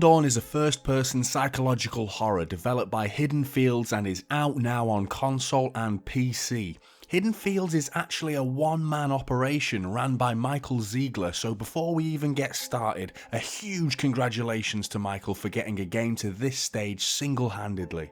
Mundaun is a first-person psychological horror developed by Hidden Fields and is out now on console and PC. Hidden Fields is actually a one-man operation ran by Michael Ziegler, so before we even get started, a huge congratulations to Michael for getting a game to this stage single-handedly.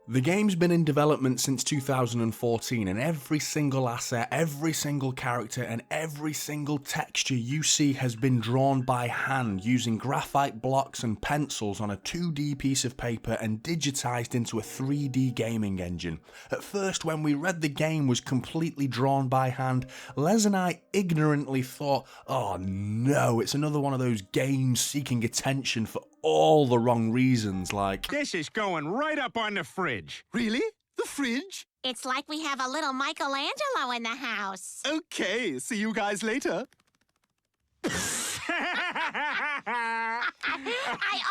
The game's been in development since 2014 and every single asset, every single character and every single texture you see has been drawn by hand using graphite blocks and pencils on a 2D piece of paper and digitized into a 3D gaming engine. At first, when we read the game was completely drawn by hand, Les and I ignorantly thought, oh no, it's another one of those games seeking attention for all the wrong reasons, like, this is going right up on the fridge. Really? The fridge? It's like we have a little Michelangelo in the house. Okay, see you guys later. I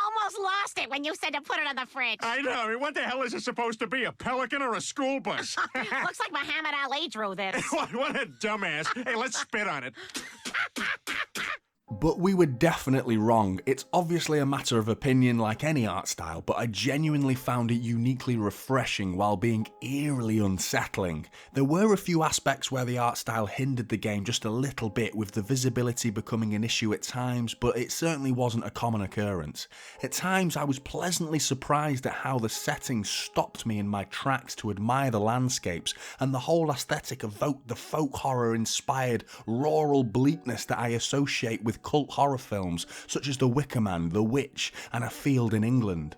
almost lost it when you said to put it on the fridge. I know. I mean, what the hell is it supposed to be, a pelican or a school bus? Looks like Muhammad Ali drew this. What a dumbass. Hey, let's spit on it. But we were definitely wrong. It's obviously a matter of opinion like any art style, but I genuinely found it uniquely refreshing while being eerily unsettling. There were a few aspects where the art style hindered the game just a little bit, with the visibility becoming an issue at times, but it certainly wasn't a common occurrence. At times I was pleasantly surprised at how the setting stopped me in my tracks to admire the landscapes, and the whole aesthetic evoked the folk horror inspired rural bleakness that I associate with cult horror films such as The Wicker Man, The Witch and A Field in England.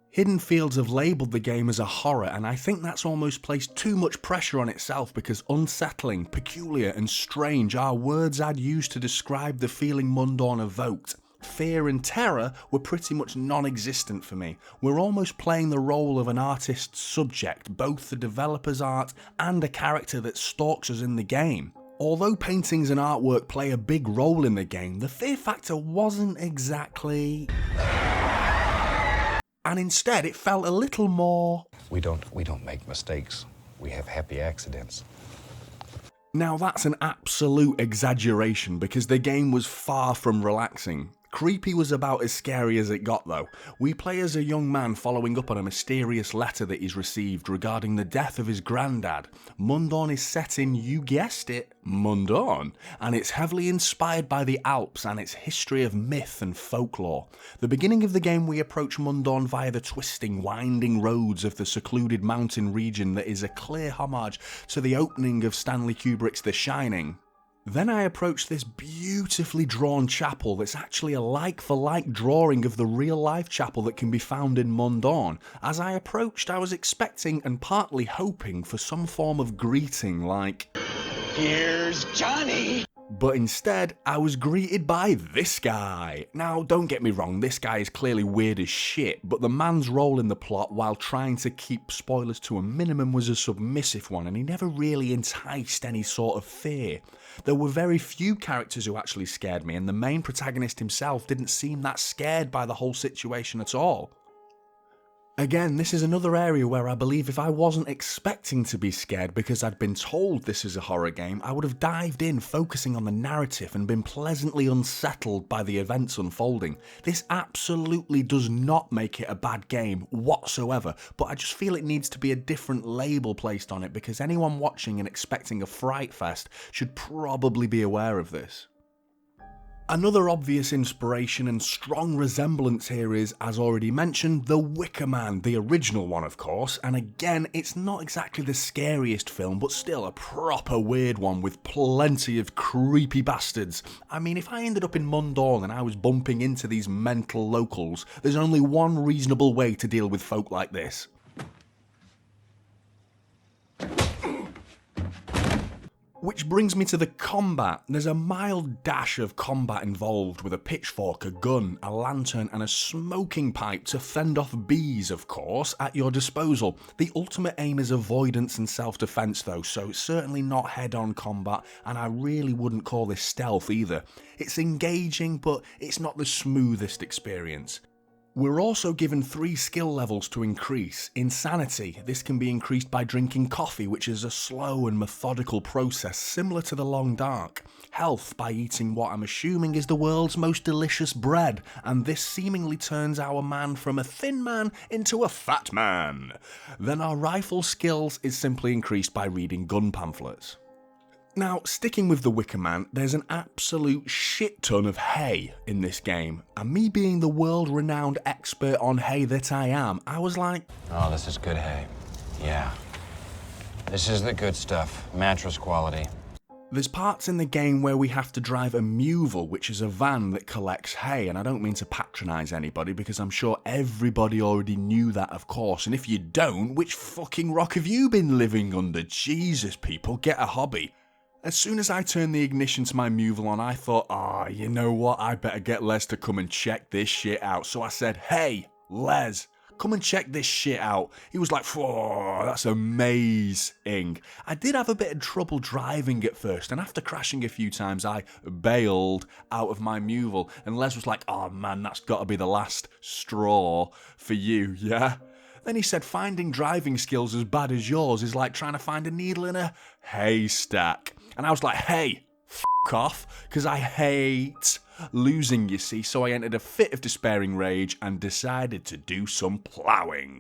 Hidden Fields have labelled the game as a horror, and I think that's almost placed too much pressure on itself, because unsettling, peculiar and strange are words I'd use to describe the feeling Mundaun evoked. Fear and terror were pretty much non-existent for me. We're almost playing the role of an artist's subject, both the developer's art and a character that stalks us in the game. Although paintings and artwork play a big role in the game, the fear factor wasn't exactly... And instead it felt a little more... We don't make mistakes. We have happy accidents. Now that's an absolute exaggeration, because the game was far from relaxing. Creepy was about as scary as it got though. We play as a young man following up on a mysterious letter that he's received regarding the death of his granddad. Mundaun is set in, you guessed it, Mundaun, and it's heavily inspired by the Alps and its history of myth and folklore. The beginning of the game we approach Mundaun via the twisting, winding roads of the secluded mountain region that is a clear homage to the opening of Stanley Kubrick's The Shining. Then I approached this beautifully drawn chapel that's actually a like-for-like drawing of the real-life chapel that can be found in Mundaun. As I approached, I was expecting and partly hoping for some form of greeting like, Here's Johnny! But instead, I was greeted by this guy. Now, don't get me wrong, this guy is clearly weird as shit, but the man's role in the plot, while trying to keep spoilers to a minimum, was a submissive one, and he never really enticed any sort of fear. There were very few characters who actually scared me, and the main protagonist himself didn't seem that scared by the whole situation at all. Again, this is another area where I believe if I wasn't expecting to be scared because I'd been told this is a horror game, I would have dived in focusing on the narrative and been pleasantly unsettled by the events unfolding. This absolutely does not make it a bad game whatsoever, but I just feel it needs to be a different label placed on it, because anyone watching and expecting a fright fest should probably be aware of this. Another obvious inspiration and strong resemblance here is, as already mentioned, The Wicker Man, the original one of course, and again it's not exactly the scariest film, but still a proper weird one with plenty of creepy bastards. I mean, if I ended up in Mundaun and I was bumping into these mental locals, there's only one reasonable way to deal with folk like this. Which brings me to the combat. There's a mild dash of combat involved with a pitchfork, a gun, a lantern and a smoking pipe to fend off bees, of course, at your disposal. The ultimate aim is avoidance and self-defense though, so it's certainly not head-on combat, and I really wouldn't call this stealth either. It's engaging, but it's not the smoothest experience. We're also given 3 skill levels to increase. Insanity, this can be increased by drinking coffee, which is a slow and methodical process similar to the Long Dark. Health, by eating what I'm assuming is the world's most delicious bread, and this seemingly turns our man from a thin man into a fat man. Then our rifle skills is simply increased by reading gun pamphlets. Now, sticking with the Wicker Man, there's an absolute shit ton of hay in this game, and me being the world-renowned expert on hay that I am, I was like, Oh, this is good hay. Yeah. This is the good stuff. Mattress quality. there's parts in the game where we have to drive a Mythical, which is a van that collects hay, and I don't mean to patronise anybody because I'm sure everybody already knew that, of course, and if you don't, which fucking rock have you been living under? Jesus, people, get a hobby. As soon as I turned the ignition to my Mythical on, I thought, you know what, I better get Les to come and check this shit out. So I said, hey, Les, come and check this shit out. He was like, oh, that's amazing. I did have a bit of trouble driving at first, and after crashing a few times, I bailed out of my Mythical, and Les was like, oh man, that's got to be the last straw for you, yeah? Then he said, finding driving skills as bad as yours is like trying to find a needle in a haystack. And I was like, hey, f*** off, because I hate losing, you see. So I entered a fit of despairing rage and decided to do some ploughing.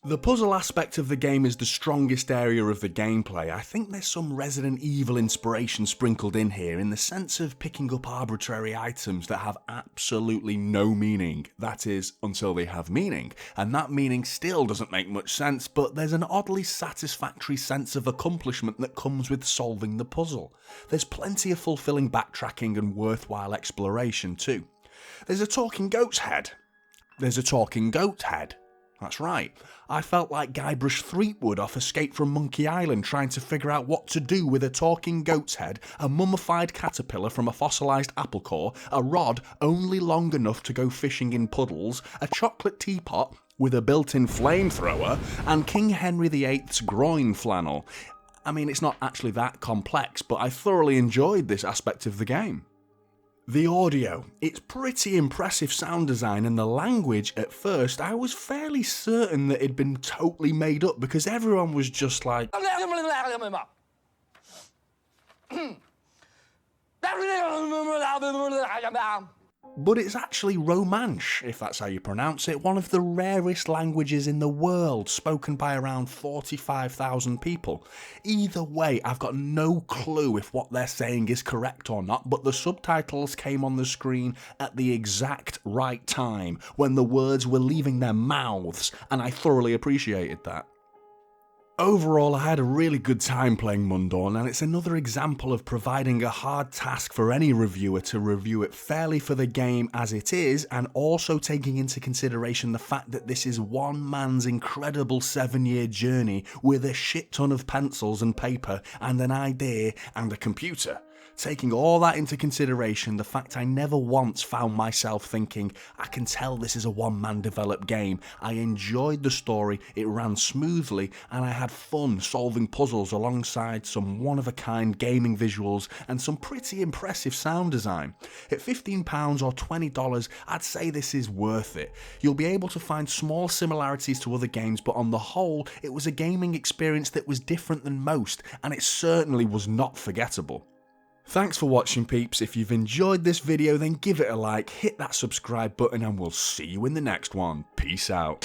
The puzzle aspect of the game is the strongest area of the gameplay. I think there's some Resident Evil inspiration sprinkled in here in the sense of picking up arbitrary items that have absolutely no meaning. That is, until they have meaning. And that meaning still doesn't make much sense, but there's an oddly satisfactory sense of accomplishment that comes with solving the puzzle. There's plenty of fulfilling backtracking and worthwhile exploration too. There's a talking goat's head. That's right. I felt like Guybrush Threepwood off Escape from Monkey Island trying to figure out what to do with a talking goat's head, a mummified caterpillar from a fossilised apple core, a rod only long enough to go fishing in puddles, a chocolate teapot with a built-in flamethrower, and King Henry VIII's groin flannel. I mean, it's not actually that complex, but I thoroughly enjoyed this aspect of the game. The audio, it's pretty impressive sound design, and the language, at first, I was fairly certain that it'd been totally made up because everyone was just like... But it's actually Romansh, if that's how you pronounce it, one of the rarest languages in the world, spoken by around 45,000 people. Either way, I've got no clue if what they're saying is correct or not, but the subtitles came on the screen at the exact right time, when the words were leaving their mouths, and I thoroughly appreciated that. Overall, I had a really good time playing Mundaun, and it's another example of providing a hard task for any reviewer to review it fairly for the game as it is, and also taking into consideration the fact that this is one man's incredible 7-year journey with a shit ton of pencils and paper and an idea and a computer. Taking all that into consideration, the fact I never once found myself thinking, I can tell this is a one-man developed game. I enjoyed the story, it ran smoothly, and I had fun solving puzzles alongside some one-of-a-kind gaming visuals and some pretty impressive sound design. At £15 or $20, I'd say this is worth it. You'll be able to find small similarities to other games, but on the whole, it was a gaming experience that was different than most, and it certainly was not forgettable. Thanks for watching, peeps. If you've enjoyed this video, then give it a like, hit that subscribe button, and we'll see you in the next one. Peace out.